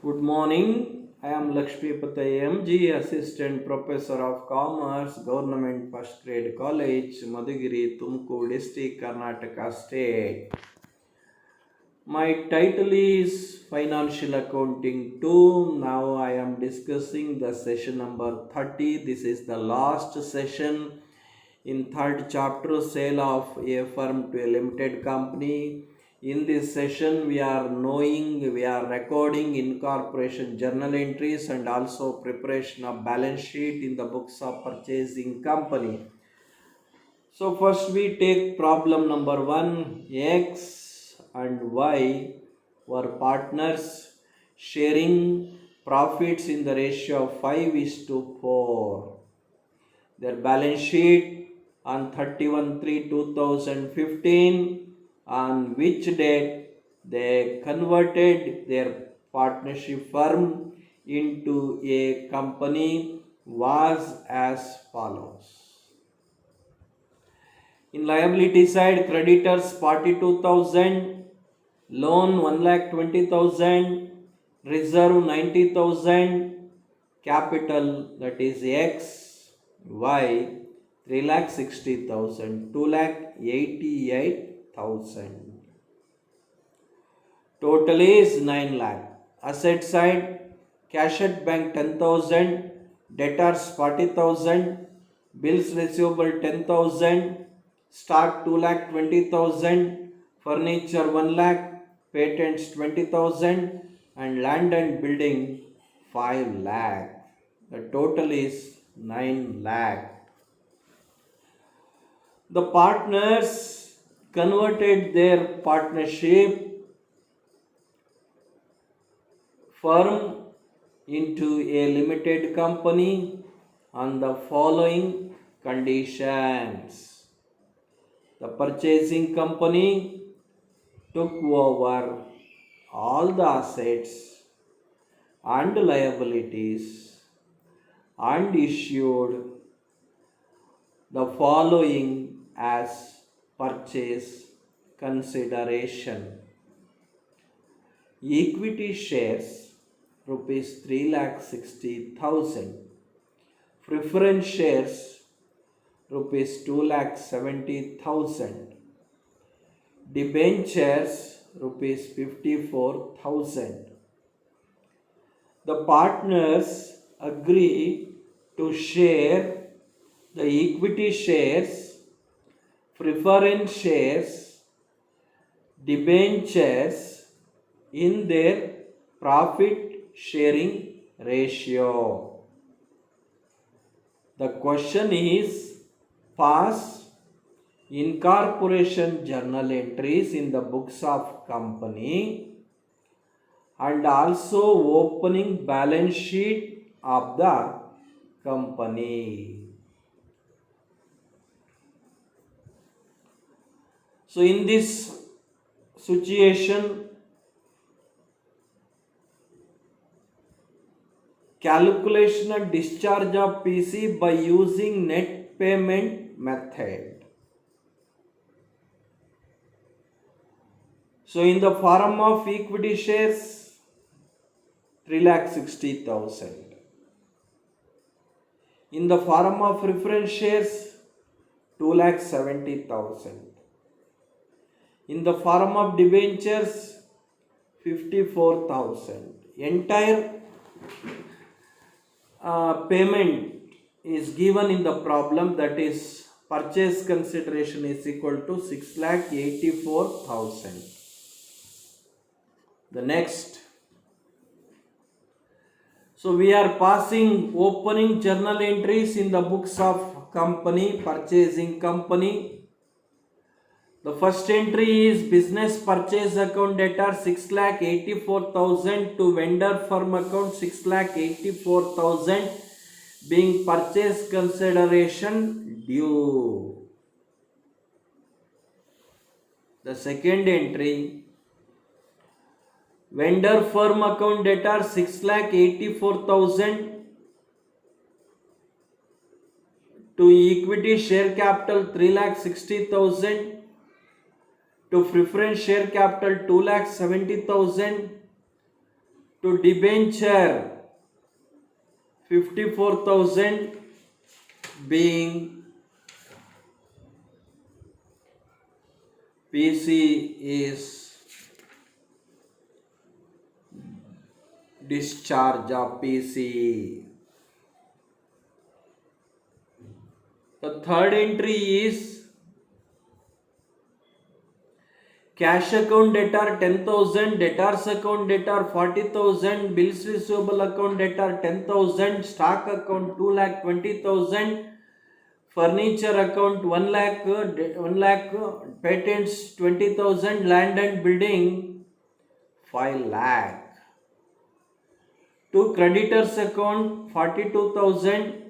Good morning. I am Lakshmi Patay MG, Assistant Professor of Commerce, Government First Grade College, Madhugiri, Tumkur District, Karnataka State. My title is Financial Accounting 2. Now I am discussing the session number 30. This is the last session in third chapter, Sale of a Firm to a Limited Company. In this session, we are recording incorporation journal entries and also preparation of balance sheet in the books of purchasing company. So first we take problem number 1. X and Y were partners sharing profits in the ratio of 5:4. Their balance sheet on 31/3/2015, on which date they converted their partnership firm into a company, was as follows. In liability side, creditors 42,000, loan 1,20,000, reserve 90,000, capital, that is X, Y 3,60,000, 2,88,000. Total is 9 lakh. Asset side, cash at bank 10,000, debtors 40,000, bills receivable 10,000, stock 2,20,000, furniture 1 lakh, patents 20,000, and land and building 5 lakh. The total is 9 lakh. The partners converted their partnership firm into a limited company on the following conditions. The purchasing company took over all the assets and liabilities and issued the following as purchase consideration: equity shares rupees 3,60,000, preference shares rupees 2,70,000, debentures rupees 54,000. The partners agree to share the equity shares, preference shares, debentures in their profit sharing ratio. The question is, pass incorporation journal entries in the books of company and also opening balance sheet of the company. So in this situation, calculation and discharge of PC by using net payment method. So in the form of equity shares, 3,60,000. In the form of preference shares, 2,70,000. In the form of debentures, 54,000. Entire payment is given in the problem, that is purchase consideration is equal to 6,84,000. The next, so we are passing opening journal entries in the books of company, purchasing company. The first entry is business purchase account debtor 6,84,000 to vendor firm account 6,84,000 being purchase consideration due. The second entry, vendor firm account debtor 6,84,000 to equity share capital 3,60,000 to preference share capital 2,70,000 to debenture 54,000 being PC is discharge of PC. The third entry is cash account debtor 10,000, debtors account debtor 40,000, bills receivable account debtor 10,000, stock account 2,20,000, furniture account 1 lakh, 1 lakh, patents 20,000, land and building 5 lakh. To creditors account 42,000,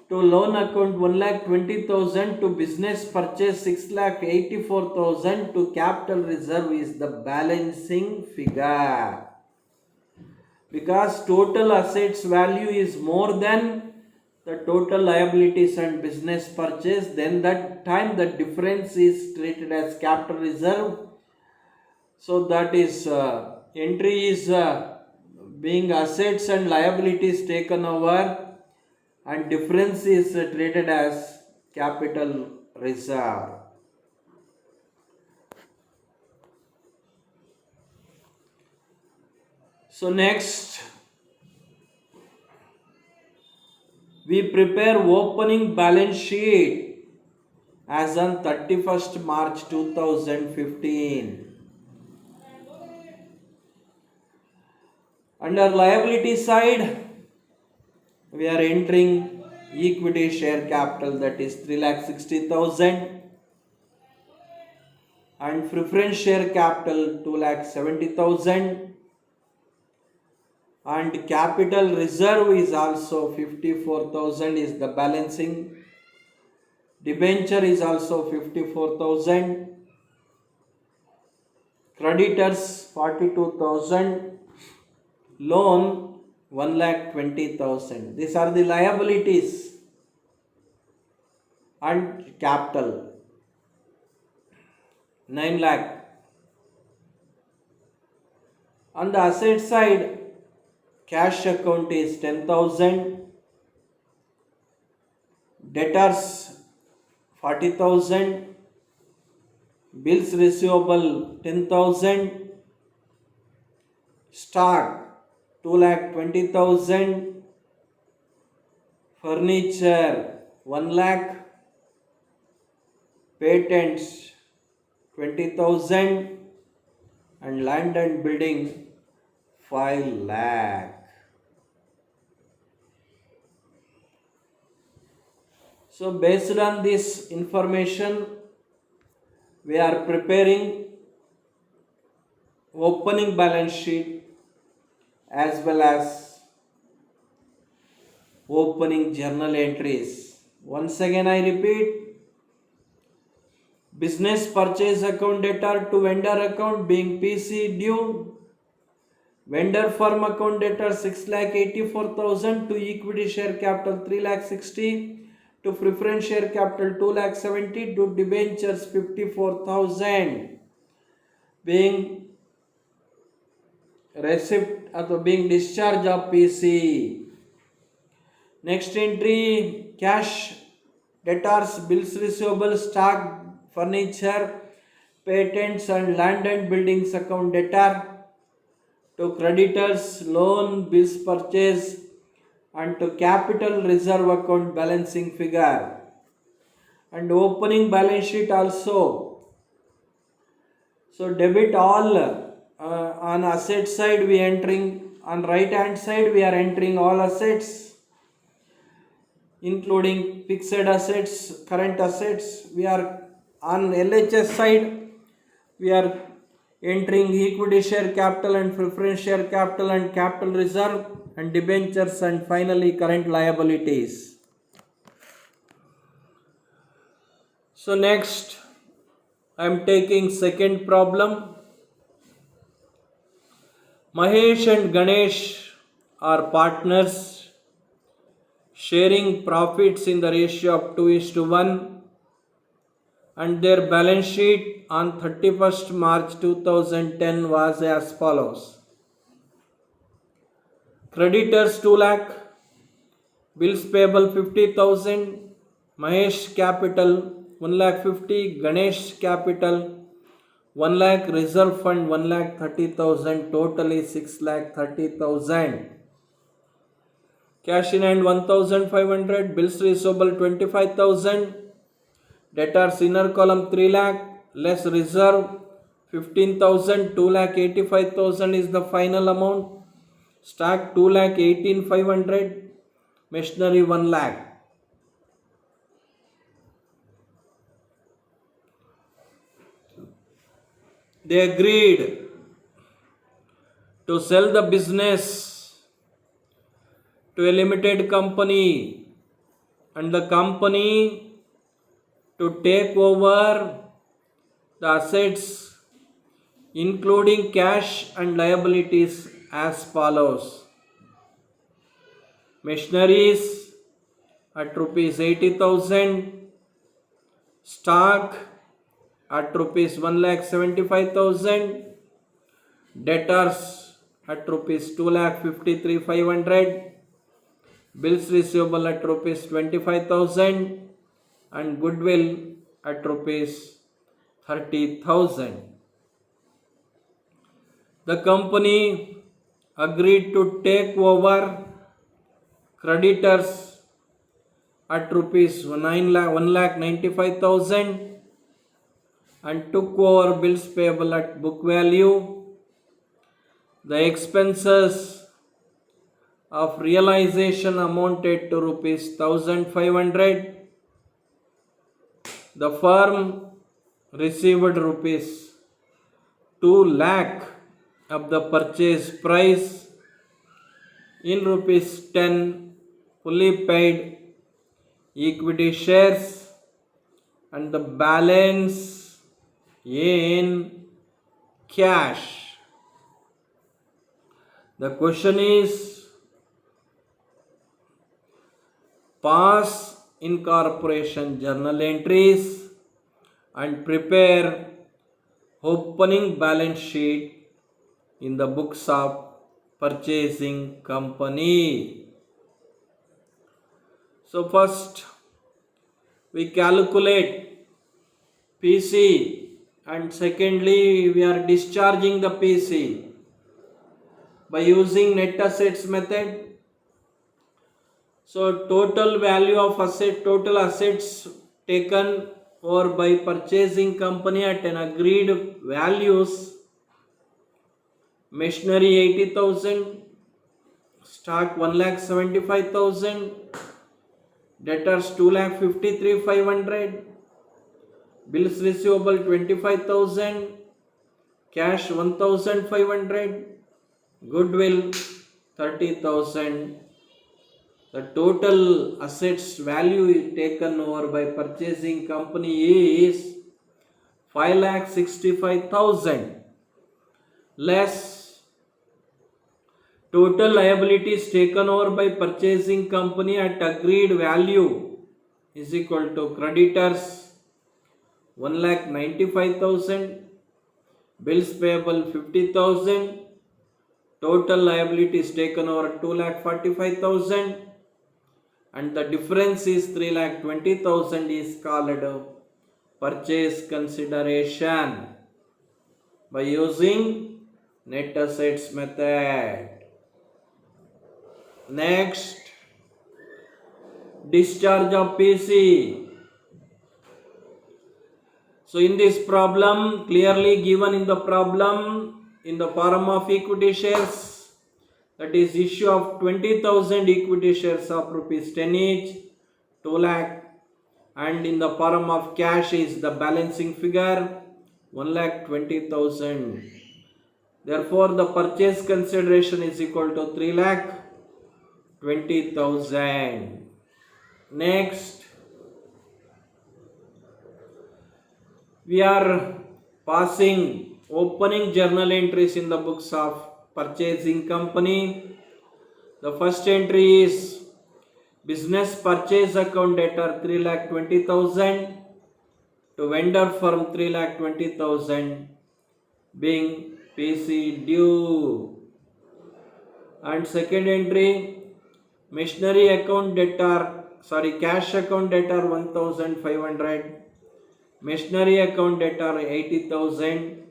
to loan account 1,20,000, to business purchase 6,84,000, to capital reserve is the balancing figure. Because total assets value is more than the total liabilities and business purchase, then that time the difference is treated as capital reserve. So that is entry is being assets and liabilities taken over, and difference is treated as capital reserve. So next, we prepare opening balance sheet as on 31st March 2015. Under liability side, we are entering equity share capital, that is 3,60,000, and preference share capital 2,70,000, and capital reserve is also 54,000 is the balancing. Debenture is also 54,000, creditors 42,000, loan 1,20,000. These are the liabilities, and capital 9 lakh. On the asset side, cash account is 10,000, debtors 40,000, bills receivable 10,000, stock 2,20,000, furniture 1 lakh, patents 20,000, and land and building 5 lakh. So based on this information, we are preparing opening balance sheet as well as opening journal entries. Once again I repeat, business purchase account debtor to vendor account being PC due, vendor firm account debtor 6,84,000, to equity share capital 3,60,000, to preference share capital 2,70,000, to debentures 54,000 being receipt or being discharge of PC. Next entry, cash debtors, bills receivable, stock, furniture, patents and land and buildings account debtor, to creditors, loan, bills purchase, and to capital reserve account balancing figure. And opening balance sheet also. So debit all. On asset side we entering, on right hand side we are entering all assets including fixed assets, current assets. We are on LHS side we are entering equity share capital and preference share capital and capital reserve and debentures and finally current liabilities. So next I am taking second problem. Mahesh and Ganesh are partners sharing profits in the ratio of 2:1, and their balance sheet on 31st March 2010 was as follows. Creditors 2 lakh, bills payable 50,000, Mahesh capital 1 lakh 50, Ganesh capital 1 lakh, reserve fund 1 lakh 30,000, totally 6 lakh 30,000. Cash in hand 1,500, bills receivable 25,000, debtors inner column 3 lakh, less reserve 15,000, 2 lakh 85,000 is the final amount. Stock 2 lakh 18,500, machinery 1 lakh. They agreed to sell the business to a limited company and the company to take over the assets including cash and liabilities as follows. Machineries at rupees 80,000, stock at rupees 1,75,000, debtors at rupees 2,53,500, bills receivable at rupees 25,000 and goodwill at rupees 30,000. The company agreed to take over creditors at rupees 1,95,000 and took over bills payable at book value. The expenses of realization amounted to rupees 1,500. The firm received rupees 2 lakh of the purchase price in rupees 10 fully paid equity shares and the balance in cash. The question is, pass incorporation journal entries and prepare opening balance sheet in the books of purchasing company. So first we calculate PC and secondly we are discharging the PC by using net assets method. So total value of total assets taken over by purchasing company at an agreed values: machinery 80,000, stock 1,75,000, debtors 2,53,500, bills receivable 25,000, cash 1,500, goodwill 30,000. The total assets value taken over by purchasing company is 5,65,000 less total liabilities taken over by purchasing company at agreed value is equal to creditors 1,95,000, bills payable 50,000, total liabilities taken over 2,45,000, and the difference is 3,20,000 is called purchase consideration by using net assets method. Next, discharge of PC. So in this problem, clearly given in the problem in the form of equity shares, that is issue of 20,000 equity shares of rupees 10 each, 2 lakh, and in the form of cash is the balancing figure 1,20,000. Therefore the purchase consideration is equal to 3,20,000. Next, we are passing opening journal entries in the books of purchasing company. The first entry is business purchase account debtor 3,20,000 to vendor firm 3,20,000 being PC due. And second entry, machinery account debtor, cash account debtor 1500, machinery account debtor 80,000,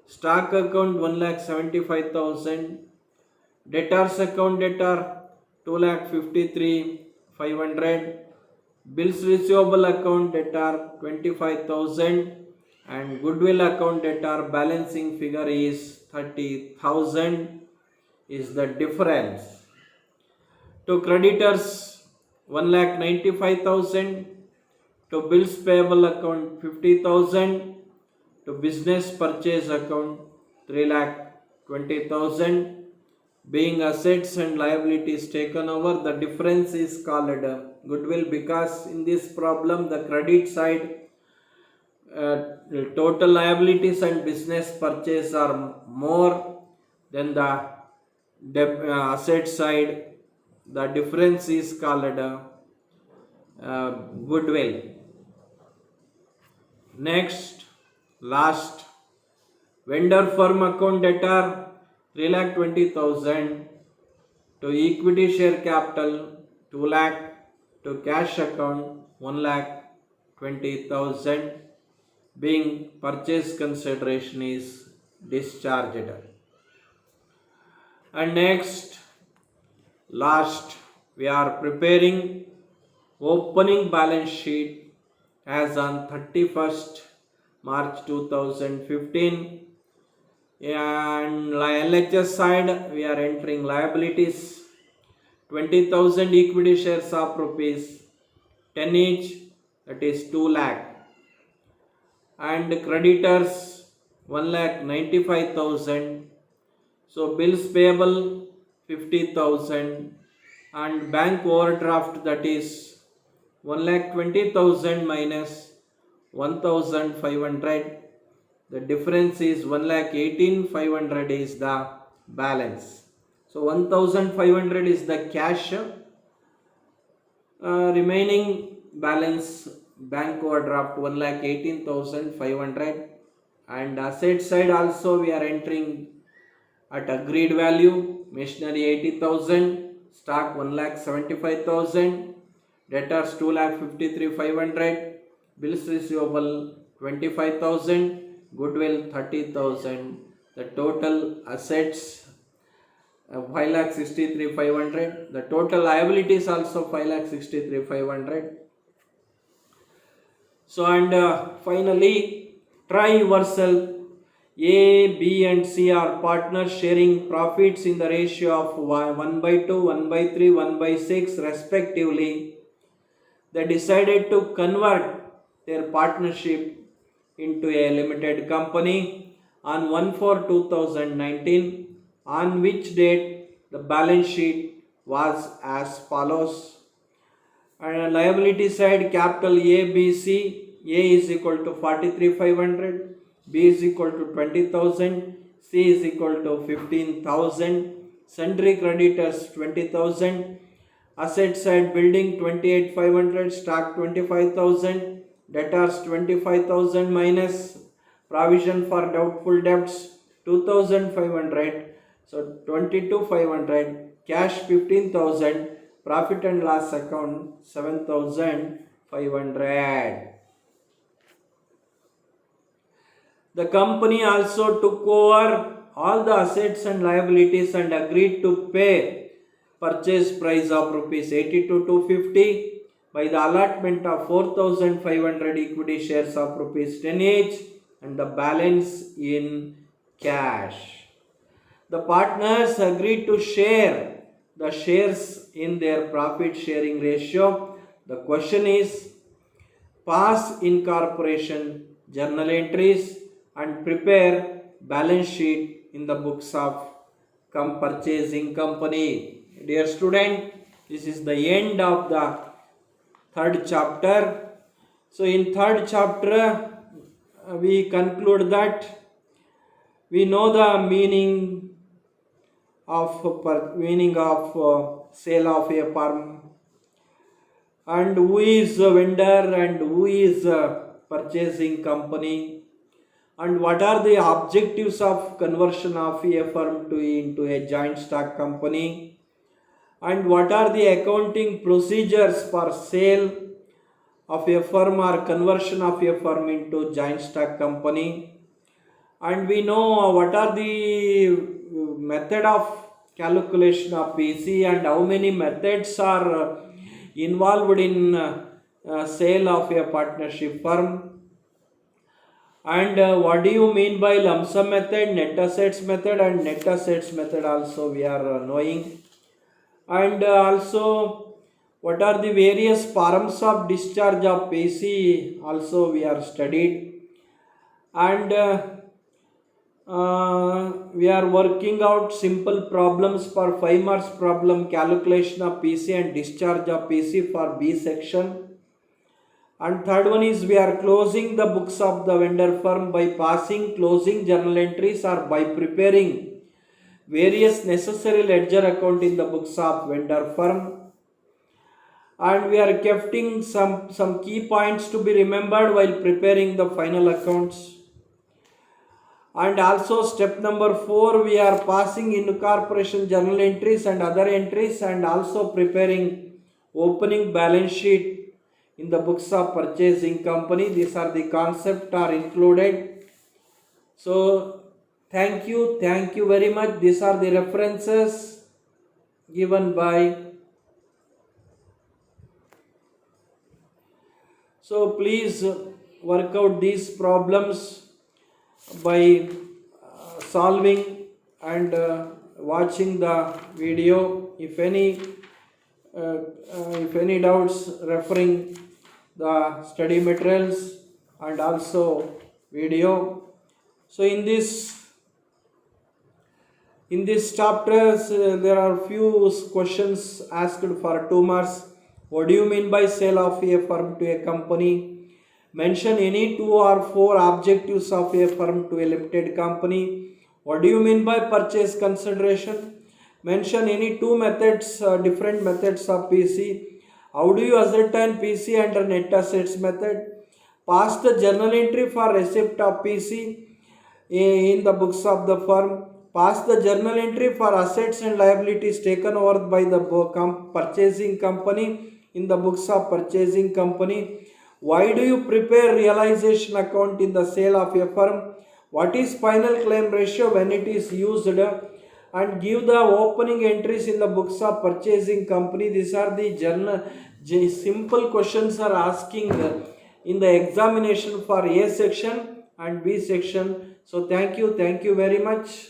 stock account 1,75,000, debtors account debtor 2,53,500, bills receivable account debtor 25,000, and goodwill account debtor balancing figure is 30,000 is the difference. To creditors 1,95,000, to bills payable account 50,000, to business purchase account 3,20,000. Being assets and liabilities taken over, the difference is called goodwill, because in this problem the credit side total liabilities and business purchase are more than the asset side. The difference is called goodwill. Next, last, vendor firm account debtor 3,20,000, to equity share capital 2 lakh, to cash account 1,20,000. Being purchase consideration is discharged. And next, last, we are preparing opening balance sheet as on 31st March 2015. And LHS side, we are entering liabilities 20,000 equity shares of rupees 10 each, that is 2 lakh, and creditors 1,95,000. So bills payable 50,000, and bank overdraft, that is 1,20,000 minus 1,500. The difference is 1,18,500 is the balance. So 1,500 is the cash, remaining balance bank overdraft 1,18,500. And asset side also we are entering at agreed value, machinery 80,000, stock 1,75,000, debtors 2,53,500, bills receivable 25,000, goodwill 30,000. The total assets 5,63,500. The total liabilities also 5,63,500. So, and finally, try yourself. A, B and C are partners sharing profits in the ratio of 1/2, 1/3, 1/6 respectively. They decided to convert their partnership into a limited company on 1/4/2019, on which date the balance sheet was as follows. And liability side, capital A, B, C. A is equal to 43,500, B is equal to 20,000, C is equal to 15,000. Sundry creditors 20,000. Asset side, building 28,500, stock 25,000, debtors 25,000 minus provision for doubtful debts 2,500. So 22,500, cash 15,000, profit and loss account 7,500. The company also took over all the assets and liabilities and agreed to pay purchase price of rupees 82,250 by the allotment of 4,500 equity shares of rupees 10 each, and the balance in cash. The partners agreed to share the shares in their profit sharing ratio. The question is, pass incorporation journal entries and prepare balance sheet in the books of purchasing company. Dear student, this is the end of the third chapter. So in third chapter we conclude that we know the meaning of sale of a firm, and who is a vendor and who is a purchasing company. And what are the objectives of conversion of a firm into a joint stock company? And what are the accounting procedures for sale of a firm or conversion of a firm into joint stock company? And we know what are the method of calculation of PC and how many methods are involved in sale of a partnership firm. And what do you mean by lump sum method, net assets method, and net assets method also we are knowing. And also what are the various forms of discharge of PC also we are studied. And we are working out simple problems for 5 marks problem, calculation of PC and discharge of PC for B section. And third one is we are closing the books of the vendor firm by passing closing journal entries or by preparing various necessary ledger account in the books of vendor firm. And we are keeping some key points to be remembered while preparing the final accounts. And also step number 4, we are passing incorporation journal entries and other entries, and also preparing opening balance sheet in the books of purchasing company. These are the concepts are included. So thank you very much. These are the references given by. So please work out these problems by solving and watching the video. If any doubts, referring the study materials and also video. So in this chapters there are few questions asked for 2 marks. What do you mean by sale of a firm to a company? Mention any 2 or 4 objectives of a firm to a limited company. What do you mean by purchase consideration? Mention any 2 methods, different methods of PC. How do you ascertain PC under net assets method? Pass the journal entry for receipt of PC in the books of the firm. Pass the journal entry for assets and liabilities taken over by the purchasing company in the books of purchasing company. Why do you prepare realization account in the sale of a firm? What is final claim ratio when it is used? And give the opening entries in the books of purchasing company. These are the simple questions are asking in the examination for A section and B section. So thank you very much.